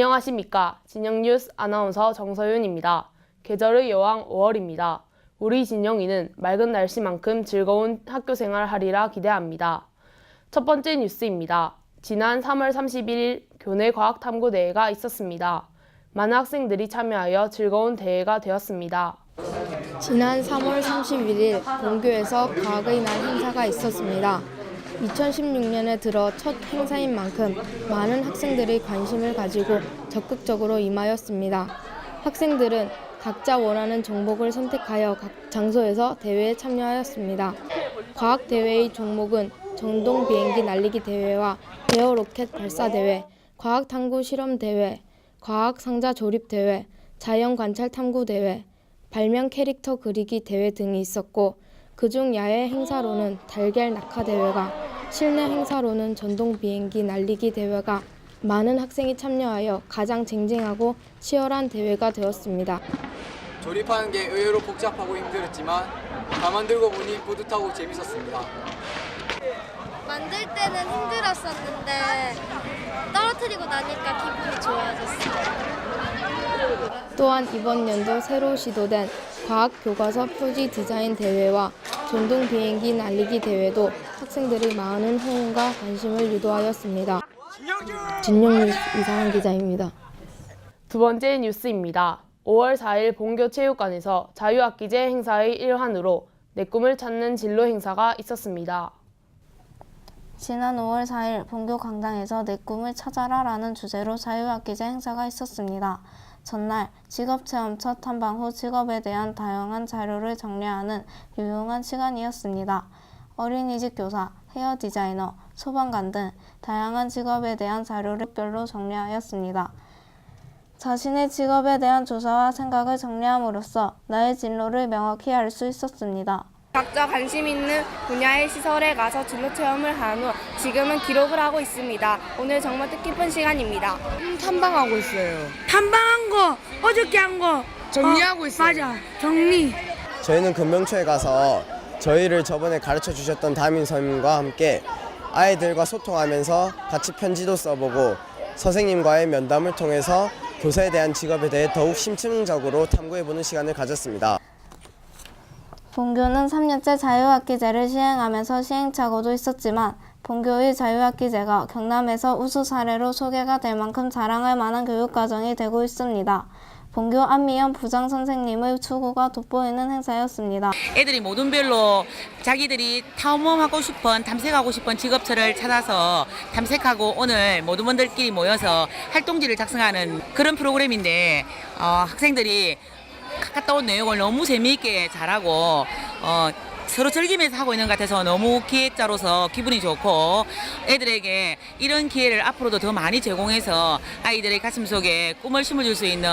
안녕하십니까. 진영뉴스 아나운서 정서윤입니다. 계절의 여왕 5월입니다. 우리 진영이는 맑은 날씨만큼 즐거운 학교생활 하리라 기대합니다. 첫 번째 뉴스입니다. 지난 3월 31일 교내 과학탐구대회가 있었습니다. 많은 학생들이 참여하여 즐거운 대회가 되었습니다. 지난 3월 31일 본교에서 과학의 날 행사가 있었습니다. 2016년에 들어 첫 행사인 만큼 많은 학생들이 관심을 가지고 적극적으로 임하였습니다. 학생들은 각자 원하는 종목을 선택하여 각 장소에서 대회에 참여하였습니다. 과학대회의 종목은 전동 비행기 날리기 대회와 에어로켓 발사 대회, 과학탐구 실험 대회, 과학상자 조립 대회, 자연관찰 탐구 대회, 발명 캐릭터 그리기 대회 등이 있었고, 그중 야외 행사로는 달걀 낙하 대회가, 실내 행사로는 전동 비행기 날리기 대회가 많은 학생이 참여하여 가장 쟁쟁하고 치열한 대회가 되었습니다. 조립하는 게 의외로 복잡하고 힘들었지만 다 만들고 보니 뿌듯하고 재밌었습니다. 만들 때는 힘들었었는데 떨어뜨리고 나니까 기분이 좋아졌어요. 또한 이번 연도 새로 시도된 과학교과서 표지 디자인 대회와 전동 비행기 날리기 대회도 학생들의 많은 호응과 관심을 유도하였습니다. 진영뉴스 이상한 기자입니다. 두 번째 뉴스입니다. 5월 4일 본교 체육관에서 자유학기제 행사의 일환으로 내 꿈을 찾는 진로 행사가 있었습니다. 지난 5월 4일 본교 강당에서 내 꿈을 찾아라라는 주제로 자유학기제 행사가 있었습니다. 전날 직업체험 첫 탐방 후 직업에 대한 다양한 자료를 정리하는 유용한 시간이었습니다. 어린이집 교사, 헤어 디자이너, 소방관 등 다양한 직업에 대한 자료를 별로 정리하였습니다. 자신의 직업에 대한 조사와 생각을 정리함으로써 나의 진로를 명확히 알 수 있었습니다. 각자 관심 있는 분야의 시설에 가서 진로 체험을 한 후 지금은 기록을 하고 있습니다. 오늘 정말 뜻깊은 시간입니다. 탐방하고 있어요. 탐방한 거, 어저께 한 거 정리하고 있어요. 맞아, 정리. 저희는 금명초에 가서 저희를 저번에 가르쳐 주셨던 담임 선생님과 함께 아이들과 소통하면서 같이 편지도 써보고 선생님과의 면담을 통해서 교사에 대한 직업에 대해 더욱 심층적으로 탐구해보는 시간을 가졌습니다. 본교는 3년째 자유학기제를 시행하면서 시행착오도 있었지만 본교의 자유학기제가 경남에서 우수 사례로 소개가 될 만큼 자랑할 만한 교육과정이 되고 있습니다. 본교 안미연 부장선생님의 추구가 돋보이는 행사였습니다. 애들이 모든 별로 자기들이 탐험하고 싶은, 탐색하고 싶은 직업처를 찾아서 탐색하고 오늘 모든 분들끼리 모여서 활동지를 작성하는 그런 프로그램인데 학생들이 갔다 온 내용을 너무 재미있게 잘하고 서로 즐기면서 하고 있는 것 같아서 너무 기획자로서 기분이 좋고 애들에게 이런 기회를 앞으로도 더 많이 제공해서 아이들의 가슴속에 꿈을 심어줄 수 있는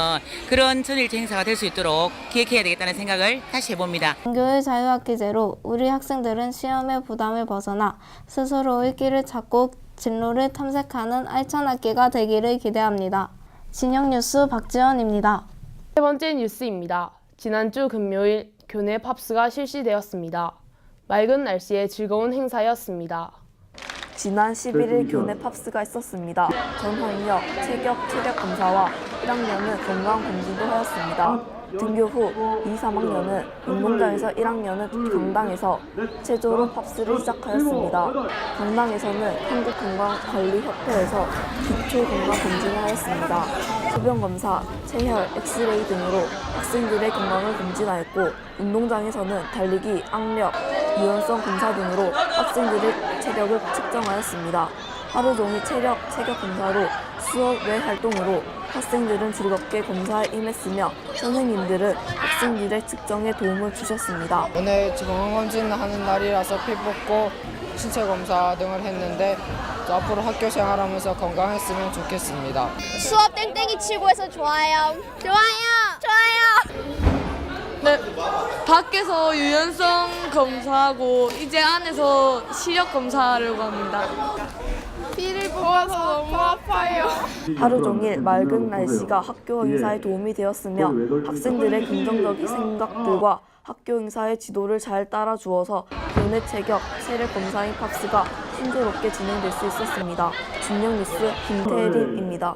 그런 전일제 행사가 될 수 있도록 기획해야 되겠다는 생각을 다시 해봅니다. 본교의 자유학기제로 우리 학생들은 시험의 부담을 벗어나 스스로의 길을 찾고 진로를 탐색하는 알찬 학기가 되기를 기대합니다. 진영뉴스 박지원입니다. 세 번째 뉴스입니다. 지난주 금요일 교내 팝스가 실시되었습니다. 맑은 날씨에 즐거운 행사였습니다. 지난 11일 교내 팝스가 있었습니다. 전학력 체격 검사와 1학년은 건강 검진도 하였습니다. 등교 후 2, 3학년은 운동장에서 1학년은 강당에서 체조로 팝스를 시작하였습니다. 강당에서는 한국건강관리협회에서 기초건강검진을 하였습니다. 소변검사, 체혈, 엑스레이 등으로 학생들의 건강을 검진하였고 운동장에서는 달리기, 악력, 유연성 검사 등으로 학생들의 체력을 측정하였습니다. 하루 종일 체격 검사로 수업 외 활동으로 학생들은 즐겁게 검사에 임했으며 선생님들은 학생들의 측정에 도움을 주셨습니다. 오늘 건강검진 하는 날이라서 피 뽑고 신체 검사 등을 했는데 앞으로 학교 생활하면서 건강했으면 좋겠습니다. 수업 땡땡이 치고 해서 좋아요. 네, 밖에서 유연성 검사하고 이제 안에서 시력 검사하려고 합니다. 피를 뽑아서 너무 아파요. 하루 종일 맑은 날씨가 학교 행사에 도움이 되었으며 학생들의 긍정적인 생각들과 학교 행사의 지도를 잘 따라주어서 교내 체격, 체력 검사인 팝스가 순조롭게 진행될 수 있었습니다. 진영뉴스 김태림입니다.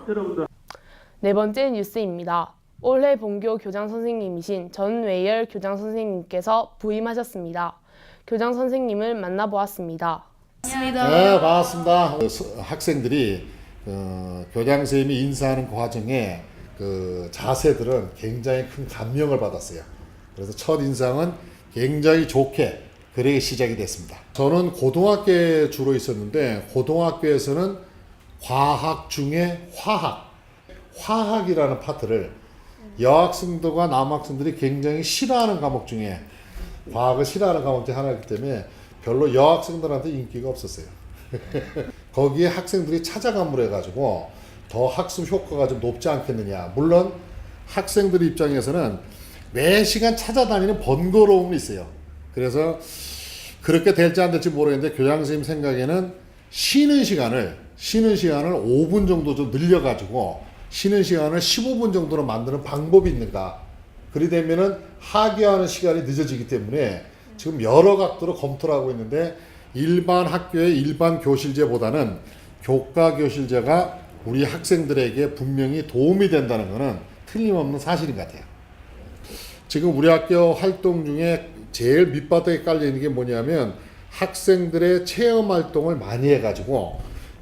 네 번째 뉴스입니다. 올해 본교 교장 선생님이신 전외열 교장 선생님께서 부임하셨습니다. 교장 선생님을 만나보았습니다. 네, 반갑습니다. 학생들이 교장 선생님이 인사하는 과정에 그 자세들은 굉장히 큰 감명을 받았어요. 그래서 첫 인상은 굉장히 좋게 그렇게 시작이 됐습니다. 저는 고등학교에 주로 있었는데 고등학교에서는 과학 중에 화학이라는 파트를 여학생들과 남학생들이 굉장히 싫어하는 과목 중에 과학을 싫어하는 과목 중에 하나이기 때문에 별로 여학생들한테 인기가 없었어요. 거기에 학생들이 찾아감으로 해가지고 더 학습 효과가 좀 높지 않겠느냐. 물론 학생들 입장에서는 매 시간 찾아다니는 번거로움이 있어요. 그래서 그렇게 될지 안 될지 모르겠는데 교장 선생님 생각에는 쉬는 시간을 5분 정도 좀 늘려가지고 쉬는 시간을 15분 정도로 만드는 방법이 있는가. 그리 되면은 하교하는 시간이 늦어지기 때문에 지금 여러 각도로 검토를 하고 있는데 일반 학교의 일반 교실제보다는 교과 교실제가 우리 학생들에게 분명히 도움이 된다는 것은 틀림없는 사실인 것 같아요. 지금 우리 학교 활동 중에 제일 밑바닥에 깔려 있는 게 뭐냐면 학생들의 체험 활동을 많이 해가지고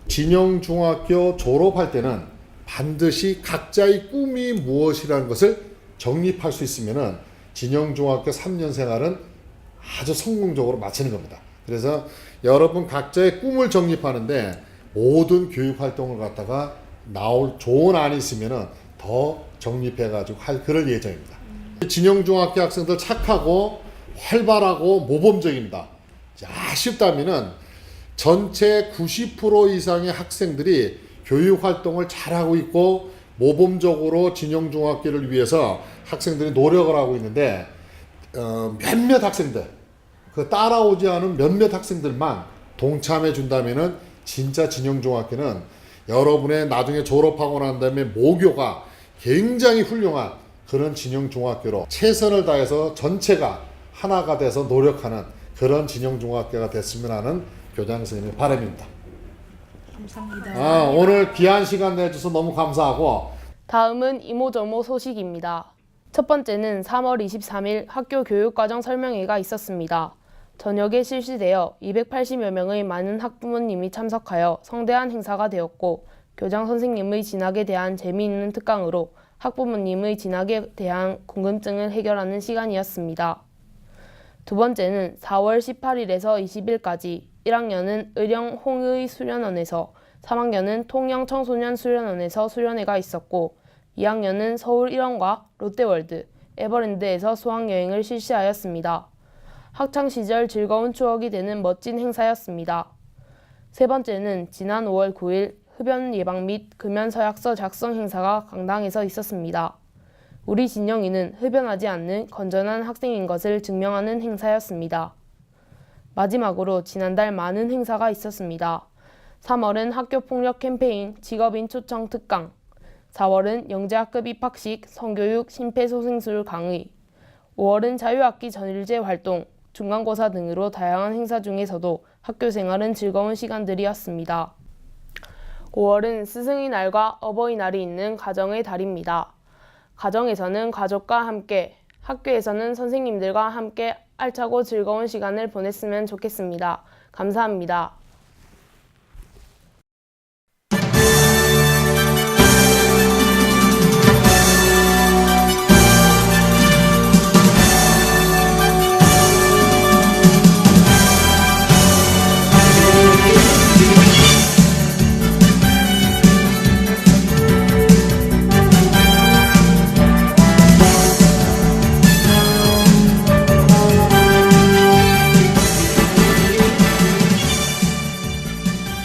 진영중학교 졸업할 때는 반드시 각자의 꿈이 무엇이라는 것을 정립할 수 있으면은 진영중학교 3년 생활은 아주 성공적으로 마치는 겁니다. 그래서 여러분 각자의 꿈을 정립하는데 모든 교육 활동을 갖다가 나올 좋은 안이 있으면은 더 정립해가지고 할 그럴 예정입니다. 진영중학교 학생들 착하고 활발하고 모범적입니다. 아쉽다면은 전체 90% 이상의 학생들이 교육 활동을 잘하고 있고 모범적으로 진영중학교를 위해서 학생들이 노력을 하고 있는데 몇몇 학생들, 그 따라오지 않은 몇몇 학생들만 동참해 준다면은 진짜 진영중학교는 여러분의 나중에 졸업하고 난 다음에 모교가 굉장히 훌륭한 그런 진영중학교로 최선을 다해서 전체가 하나가 돼서 노력하는 그런 진영중학교가 됐으면 하는 교장 선생님의 바람입니다. 감사합니다. 오늘 귀한 시간 내주셔서 너무 감사하고 다음은 이모저모 소식입니다. 첫 번째는 3월 23일 학교 교육과정 설명회가 있었습니다. 저녁에 실시되어 280여 명의 많은 학부모님이 참석하여 성대한 행사가 되었고 교장 선생님의 진학에 대한 재미있는 특강으로 학부모님의 진학에 대한 궁금증을 해결하는 시간이었습니다. 두 번째는 4월 18일에서 20일까지 1학년은 의령 홍의 수련원에서 3학년은 통영 청소년 수련원에서 수련회가 있었고 2학년은 서울 일원과 롯데월드, 에버랜드에서 수학여행을 실시하였습니다. 학창시절 즐거운 추억이 되는 멋진 행사였습니다. 세 번째는 지난 5월 9일 흡연 예방 및 금연 서약서 작성 행사가 강당에서 있었습니다. 우리 진영이는 흡연하지 않는 건전한 학생인 것을 증명하는 행사였습니다. 마지막으로 지난달 많은 행사가 있었습니다. 3월은 학교폭력 캠페인 직업인 초청 특강, 4월은 영재학급 입학식, 성교육, 심폐소생술 강의, 5월은 자유학기 전일제 활동, 중간고사 등으로 다양한 행사 중에서도 학교 생활은 즐거운 시간들이었습니다. 5월은 스승의 날과 어버이날이 있는 가정의 달입니다. 가정에서는 가족과 함께, 학교에서는 선생님들과 함께 알차고 즐거운 시간을 보냈으면 좋겠습니다. 감사합니다.